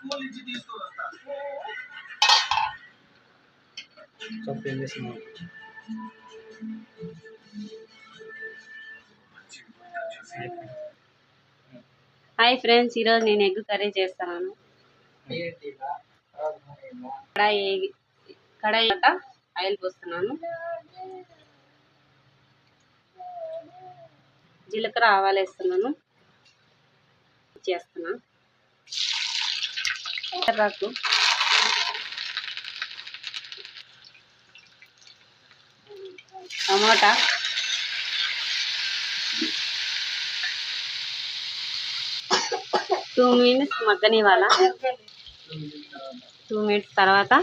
Hi friends, ఈరోజు నేను egg curry చేస్తాను. కడాయి ఆయిల్ పోస్తున్నాను. జీలకర్ర ఆవాలు వేస్తున్నాను. చేస్తున్నాను టమాటా, 2 మినిట్స్ మగ్గనివ్వాలా. 2 మినిట్స్ తర్వాత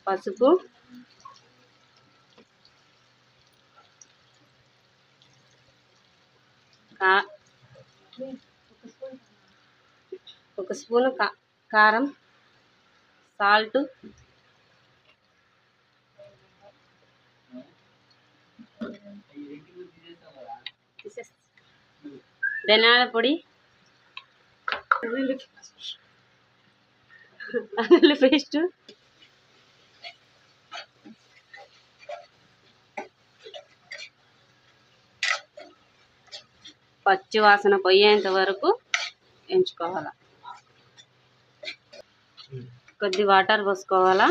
పసుపు, ఒక స్పూను కారం, సాల్ట్, ధనియాల పొడి, అల్లం పేస్ట్, పచ్చి వాసన పోయేంత వరకు ఎంచుకోవాలా. కొద్ది వాటర్ పోసుకోవాలా.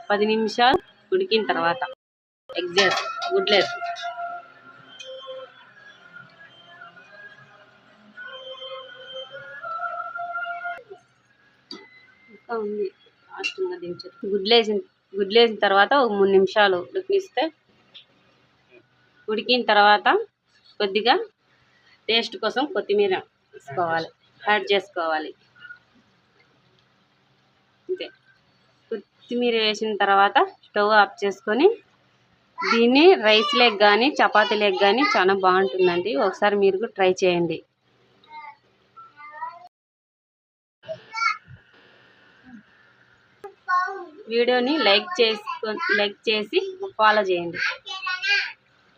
10 నిమిషాలు ఉడికిన తర్వాత గుడ్లేసి గుడ్లేసిన తర్వాత ఒక 3 నిమిషాలు ఉడికిస్తే, ఉడికిన తర్వాత కొద్దిగా టేస్ట్ కోసం కొత్తిమీర యాడ్ చేసుకోవాలి. అంతే. కొత్తిమీర వేసిన తర్వాత స్టవ్ ఆఫ్ చేసుకొని, దీన్ని రైస్ లెగ్ కానీ చపాతీ లెగ్ కానీ చాలా బాగుంటుందండి. ఒకసారి మీరు కూడా ట్రై చేయండి. వీడియోని లైక్ చేసి ఫాలో చేయండి.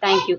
Thank you.